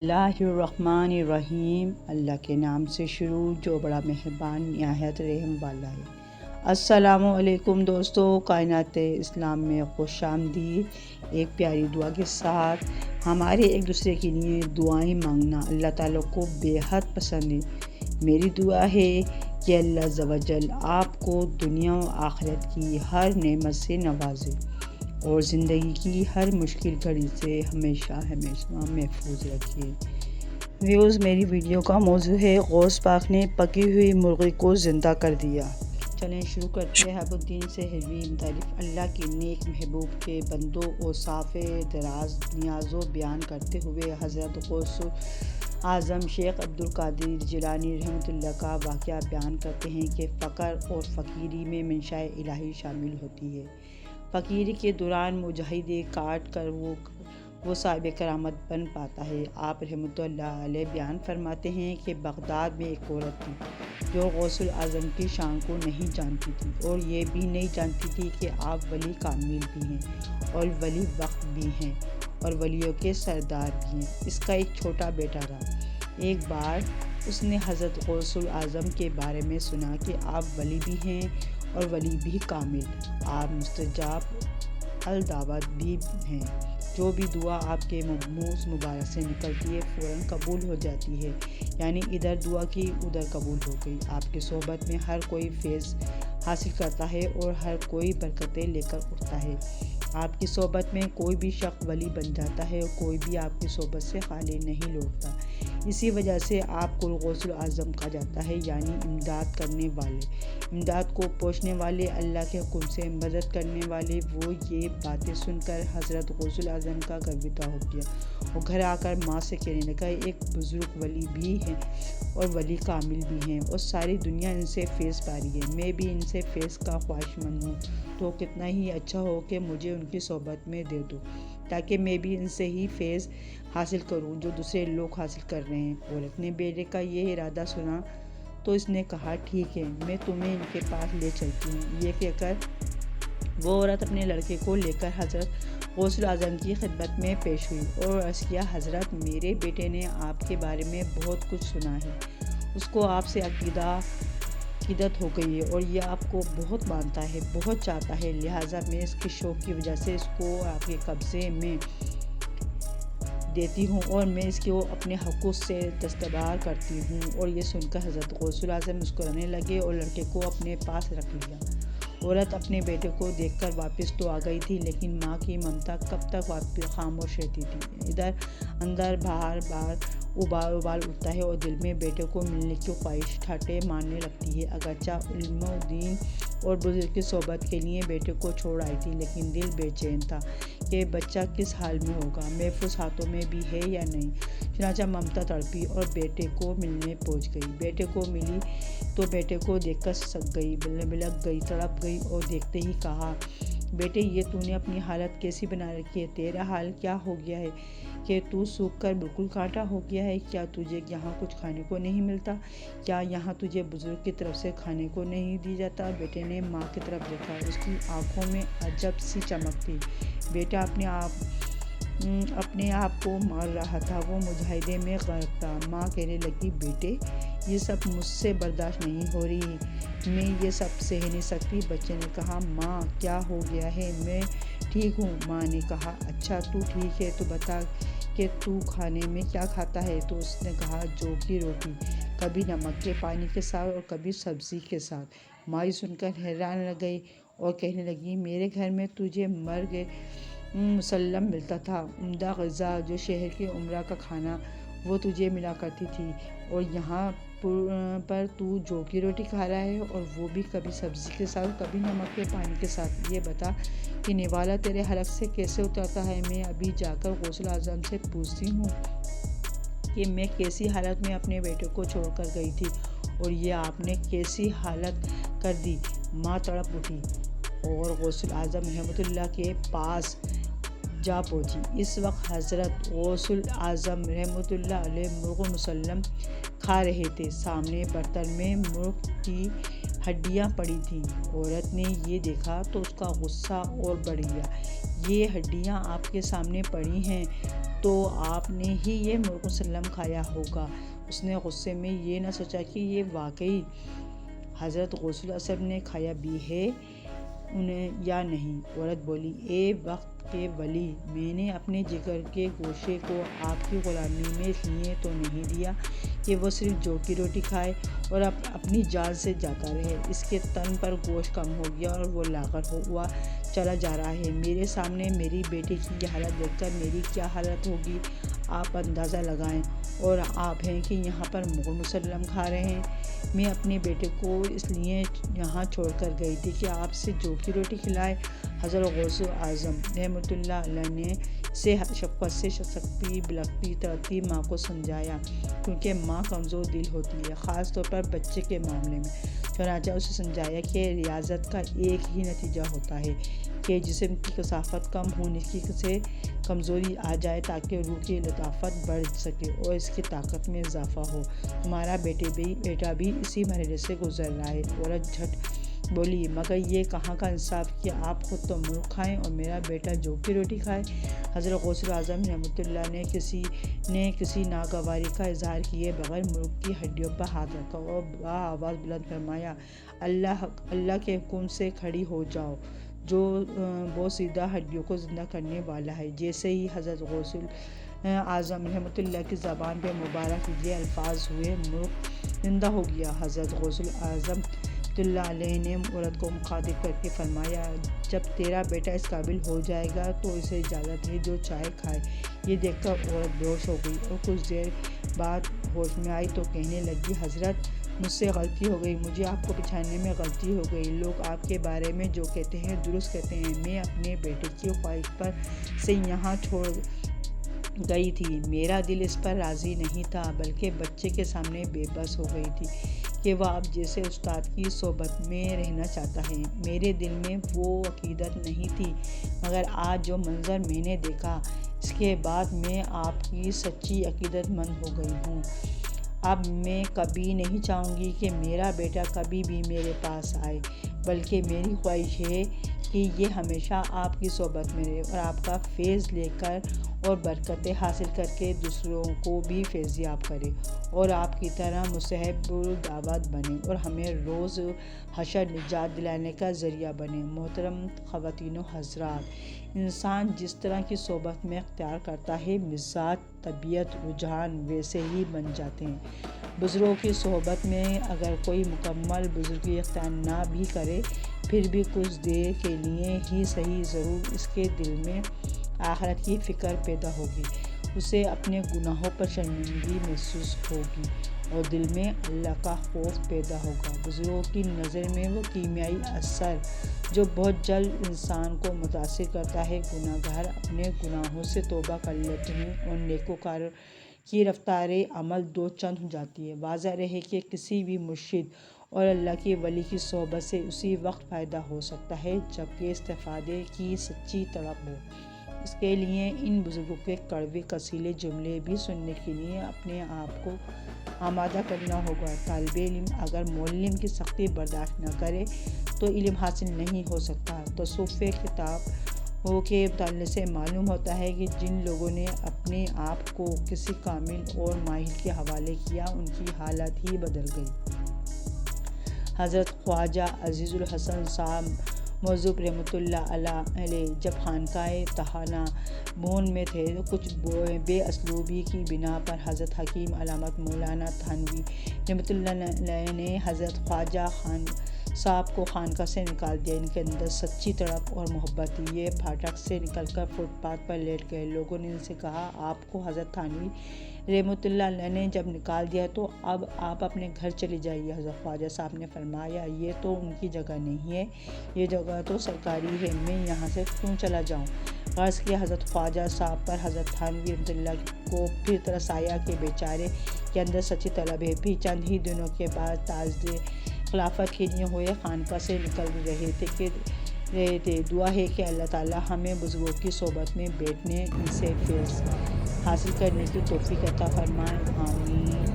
اللہ الرحمن الرحیم، اللہ کے نام سے شروع جو بڑا مہربان نہایت رحم والا ہے۔ السلام علیکم دوستو، کائنات اسلام میں خوش آمدید۔ ایک پیاری دعا کے ساتھ ہمارے ایک دوسرے کے لیے دعائیں مانگنا اللہ تعالیٰ کو بے حد پسند ہے۔ میری دعا ہے کہ اللہ عز و جل آپ کو دنیا و آخرت کی ہر نعمت سے نوازے اور زندگی کی ہر مشکل گھڑی سے ہمیشہ محفوظ رکھے۔ ویوز، میری ویڈیو کا موضوع ہے غوث پاک نے پکی ہوئی مرغی کو زندہ کر دیا۔ چلیں شروع کرتے ہیں۔ حب الدین سہروی متعلق اللہ کے نیک محبوب کے بندوں اور صاف دراز نیازوں بیان کرتے ہوئے حضرت غوث اعظم شیخ عبد القادر جیلانی رحمۃ اللہ کا واقعہ بیان کرتے ہیں کہ فقر اور فقیری میں منشاء الہی شامل ہوتی ہے۔ فقیری کے دوران مجاہد کاٹ کر وہ صاحب کرامت بن پاتا ہے۔ آپ رحمۃ اللہ علیہ بیان فرماتے ہیں کہ بغداد میں ایک عورت تھی جو غوث اعظم کی شان کو نہیں جانتی تھی اور یہ بھی نہیں جانتی تھی کہ آپ ولی کامل بھی ہیں اور ولی وقت بھی ہیں اور ولیوں کے سردار بھی ہیں۔ اس کا ایک چھوٹا بیٹا رہا۔ ایک بار اس نے حضرت غوث اعظم کے بارے میں سنا کہ آپ ولی بھی ہیں اور ولی بھی کامل، آپ مستجاب الدعوت بھی ہیں، جو بھی دعا آپ کے منہ مبارک سے نکلتی ہے فوراً قبول ہو جاتی ہے، یعنی ادھر دعا کی ادھر قبول ہو گئی۔ آپ کی صحبت میں ہر کوئی فیض حاصل کرتا ہے اور ہر کوئی برکتیں لے کر اٹھتا ہے۔ آپ کی صحبت میں کوئی بھی شخص ولی بن جاتا ہے اور کوئی بھی آپ کی صحبت سے خالی نہیں لوٹتا۔ اسی وجہ سے آپ کو غوث اعظم کہا جاتا ہے، یعنی امداد کرنے والے، امداد کو پہنچنے والے، اللہ کے حکم سے مدد کرنے والے۔ وہ یہ باتیں سن کر حضرت غوث اعظم کا گرویدہ ہو گیا اور گھر آ کر ماں سے کہنے لگا، ایک بزرگ ولی بھی ہیں اور ولی کامل بھی ہیں اور ساری دنیا ان سے فیض پا رہی ہے، میں بھی ان سے فیض کا خواہشمند ہوں، تو کتنا ہی اچھا ہو کہ مجھے ان کی صحبت میں دے دو تاکہ میں بھی ان سے ہی فیض حاصل کروں جو دوسرے لوگ حاصل کر رہے ہیں۔ عورت نے بیٹے کا یہ ارادہ سنا تو اس نے کہا، ٹھیک ہے، میں تمہیں ان کے پاس لے چلتی ہوں۔ یہ کہہ کر وہ عورت اپنے لڑکے کو لے کر حضرت غوث اعظم کی خدمت میں پیش ہوئی اور عرض کیا، حضرت، میرے بیٹے نے آپ کے بارے میں بہت کچھ سنا ہے، اس کو آپ سے عقیدت ہو گئی ہے اور یہ آپ کو بہت مانتا ہے، بہت چاہتا ہے، لہٰذا میں اس کے شوق کی وجہ سے اس کو آپ کے قبضے میں دیتی ہوں اور میں اس کو اپنے حقوق سے دستبردار کرتی ہوں۔ اور یہ سن کر حضرت غوث اعظم مسکرانے لگے اور لڑکے کو اپنے پاس رکھ لیا۔ عورت اپنے بیٹے کو دیکھ کر واپس تو آ گئی تھی، لیکن ماں کی ممتا کب تک خاموش رہتی تھی؟ ادھر اندر بار ابال اٹھتا ہے اور دل میں بیٹے کو ملنے کی خواہش ٹھاٹھے مارنے لگتی ہے۔ اگرچہ علم و دین اور بزرگ کی صحبت کے لیے بیٹے کو چھوڑ آئی تھی، لیکن دل بے چین تھا کہ بچہ کس حال میں ہوگا، محفوظ ہاتھوں میں بھی ہے یا نہیں۔ چنانچہ ممتا تڑپی اور بیٹے کو ملنے پہنچ گئی۔ بیٹے کو ملی تو بیٹے کو دیکھ کر سک گئی، بلک گئی، تڑپ گئی اور دیکھتے ہی کہا، بیٹے، یہ تو نے اپنی حالت کیسی بنا رکھی ہے؟ تیرا حال کیا ہو گیا ہے کہ تو سوکھ کر بالکل کانٹا ہو گیا ہے؟ کیا تجھے یہاں کچھ کھانے کو نہیں ملتا؟ کیا یہاں تجھے بزرگ کی طرف سے کھانے کو نہیں دی جاتا؟ بیٹے نے ماں کی طرف دیکھا، اس کی آنکھوں میں عجب سی چمک تھی۔ بیٹا اپنے آپ کو مار رہا تھا، وہ مجاہدے میں غرق تھا۔ ماں کہنے لگی، بیٹے، یہ سب مجھ سے برداشت نہیں ہو رہی، میں یہ سب سہ نہیں سکتی۔ بچے نے کہا، ماں کیا ہو گیا ہے؟ میں ٹھیک ہوں۔ ماں نے کہا، اچھا تو ٹھیک ہے، تو بتا کہ تو کھانے میں کیا کھاتا ہے؟ تو اس نے کہا، جو کی روٹی، کبھی نمک کے پانی کے ساتھ اور کبھی سبزی کے ساتھ۔ ماں یہ سن کر حیران رہ گئی اور کہنے لگی، میرے گھر میں تجھے مرغ مسلم ملتا تھا، عمدہ غذا، جو شہر کے امراء کا کھانا، وہ تجھے ملا کرتی تھی، اور یہاں پر تو جو کی روٹی کھا رہا ہے اور وہ بھی کبھی سبزی کے ساتھ کبھی نمک کے پانی کے ساتھ۔ یہ بتا کہ نوالا تیرے حلق سے کیسے اترتا ہے؟ میں ابھی جا کر غوث اعظم سے پوچھتی ہوں کہ میں کیسی حالت میں اپنے بیٹے کو چھوڑ کر گئی تھی اور یہ آپ نے کیسی حالت کر دی۔ ماں تڑپ اٹھی اور غوث اعظم رحمۃ اللہ کے پاس جا پہنچی۔ اس وقت حضرت غوث اعظم رحمۃ اللہ علیہ مرغ مسلم کھا رہے تھے۔ سامنے برتن میں مرغ کی ہڈیاں پڑی تھیں۔ عورت نے یہ دیکھا تو اس کا غصہ اور بڑھ گیا۔ یہ ہڈیاں آپ کے سامنے پڑی ہیں تو آپ نے ہی یہ مرغ مسلم کھایا ہوگا۔ اس نے غصے میں یہ نہ سوچا کہ یہ واقعی حضرت غوث الاعظم نے کھایا بھی ہے یا نہیں۔ عورت بولی، اے وقت کے ولی، میں نے اپنے جگر کے گوشے کو آپ کی غلامی میں اس لیے تو نہیں دیا کہ وہ صرف جو کی روٹی کھائے اور اپنی جان سے جاتا رہے۔ اس کے تن پر گوشت کم ہو گیا اور وہ لاغر ہوا چلا جا رہا ہے۔ میرے سامنے میری بیٹی کی یہ حالت دیکھ کر میری کیا حالت ہوگی آپ اندازہ لگائیں، اور آپ ہیں کہ یہاں پر مرغ مسلم کھا رہے ہیں۔ میں اپنے بیٹے کو اس لیے یہاں چھوڑ کر گئی تھی کہ آپ سے جو کی روٹی کھلائے۔ حضرت غوث اعظم رحمۃ اللہ علیہ نے اسے شفقت سے سکتی بلکتی تڑپتی ماں کو سمجھایا، کیونکہ ماں کمزور دل ہوتی ہے، خاص طور پر بچے کے معاملے میں۔ چنانچہ اسے سمجھایا کہ ریاضت کا ایک ہی نتیجہ ہوتا ہے کہ جسم کی کثافت کم ہونے سے کمزوری آ جائے تاکہ روح کی لطافت بڑھ سکے اور اس کی طاقت میں اضافہ ہو۔ تمہارا بیٹا بھی اسی مرحلے سے گزر رہا ہے۔ عورت جھٹ بولی، مگر یہ کہاں کا انصاف کہ آپ خود تو مرغ کھائیں اور میرا بیٹا جو کی روٹی کھائے۔ حضرت غوث اعظم رحمۃ اللہ نے کسی ناگواری کا اظہار کیے بغیر مرغ کی ہڈیوں پر ہاتھ رکھا اور بآواز بلند فرمایا، اللہ کے حکم سے کھڑی ہو جاؤ، جو وہ سیدھا ہڈیوں کو زندہ کرنے والا ہے۔ جیسے ہی حضرت غوث اعظم رحمۃ اللہ کی زبان پہ مبارک یہ الفاظ ہوئے، مرغ زندہ ہو گیا۔ حضرت غوث اعظم رحمۃ اللہ علیہ نے عورت کو مخاطب کر کے فرمایا، جب تیرا بیٹا اس قابل ہو جائے گا تو اسے اجازت ہے جو چاہے کھائے۔ یہ دیکھ کر عورت بے ہوش ہو گئی اور کچھ دیر بعد ہوش میں آئی تو کہنے لگی، حضرت مجھ سے غلطی ہو گئی، مجھے آپ کو پہچاننے میں غلطی ہو گئی۔ لوگ آپ کے بارے میں جو کہتے ہیں درست کہتے ہیں۔ میں اپنے بیٹے کی خواہش پر سے یہاں چھوڑ گئی تھی، میرا دل اس پر راضی نہیں تھا، بلکہ بچے کے سامنے بے بس ہو گئی تھی کہ وہ آپ جیسے استاد کی صحبت میں رہنا چاہتا ہے۔ میرے دل میں وہ عقیدت نہیں تھی، مگر آج جو منظر میں نے دیکھا، اس کے بعد میں آپ کی سچی عقیدت مند ہو گئی ہوں۔ اب میں کبھی نہیں چاہوں گی کہ میرا بیٹا کبھی بھی میرے پاس آئے، بلکہ میری خواہش ہے کہ یہ ہمیشہ آپ کی صحبت میں رہے اور آپ کا فیض لے کر اور برکتیں حاصل کر کے دوسروں کو بھی فیضیاب کرے اور آپ کی طرح مصحب الدعوت بنے اور ہمیں روز حشر نجات دلانے کا ذریعہ بنے۔ محترم خواتین و حضرات، انسان جس طرح کی صحبت میں اختیار کرتا ہے، مزاج، طبیعت، رجحان ویسے ہی بن جاتے ہیں۔ بزرگوں کی صحبت میں اگر کوئی مکمل بزرگی اختیار نہ بھی کرے، پھر بھی کچھ دیر کے لیے ہی صحیح ضرور اس کے دل میں آخرت کی فکر پیدا ہوگی، اسے اپنے گناہوں پر شرمندگی محسوس ہوگی اور دل میں اللہ کا خوف پیدا ہوگا۔ بزرگوں کی نظر میں وہ کیمیائی اثر جو بہت جلد انسان کو متاثر کرتا ہے، گناہ گار اپنے گناہوں سے توبہ کر لیتے ہیں اور نیکوکار کی رفتار عمل دو چند ہو جاتی ہے۔ واضح رہے کہ کسی بھی مرشد اور اللہ کے ولی کی صحبت سے اسی وقت فائدہ ہو سکتا ہے جبکہ استفادے کی سچی طلب ہو۔ اس کے لیے ان بزرگوں کے کڑوے کسیلے جملے بھی سننے کے لیے اپنے آپ کو آمادہ کرنا ہوگا۔ طالب علم اگر معلم کی سختی برداشت نہ کرے تو علم حاصل نہیں ہو سکتا۔ تصوف کتابوں کے مطالعے سے معلوم ہوتا ہے کہ جن لوگوں نے اپنے آپ کو کسی کامل اور ماہر کے حوالے کیا، ان کی حالت ہی بدل گئی۔ حضرت خواجہ عزیز الحسن صاحب موضوع رحمۃ اللہ علیہ جب خانقاہ طحانہ بون میں تھے، کچھ بے اسلوبی کی بنا پر حضرت حکیم علامت مولانا تھانوی رحمۃ اللہ علیہ نے حضرت خواجہ صاحب کو خانقاہ سے نکال دیا۔ ان کے اندر سچی تڑپ اور محبت تھی۔ یہ پھاٹک سے نکل کر فٹ پاتھ پر لیٹ گئے۔ لوگوں نے ان سے کہا، آپ کو حضرت تھانوی رحمۃ اللہ علیہ نے جب نکال دیا تو اب آپ اپنے گھر چلے جائیے۔ حضرت خواجہ صاحب نے فرمایا، یہ تو ان کی جگہ نہیں ہے، یہ جگہ تو سرکاری ہے، میں یہاں سے کیوں چلا جاؤں؟ غرض کہ حضرت خواجہ صاحب پر حضرت تھانوی رحمۃ اللہ کو پھر ترس آیا کہ بیچارے کے اندر سچی طلب ہے۔ پھر چند ہی دنوں کے بعد تاجدید خلافت کے لیے ہوئے خانقاہ سے نکل رہے تھے۔ دعا ہے کہ اللہ تعالیٰ ہمیں بزرگوں کی صحبت میں بیٹھنے، ان سے فیض حاصل کرنے کی توفیق عطا فرمائے، آمین۔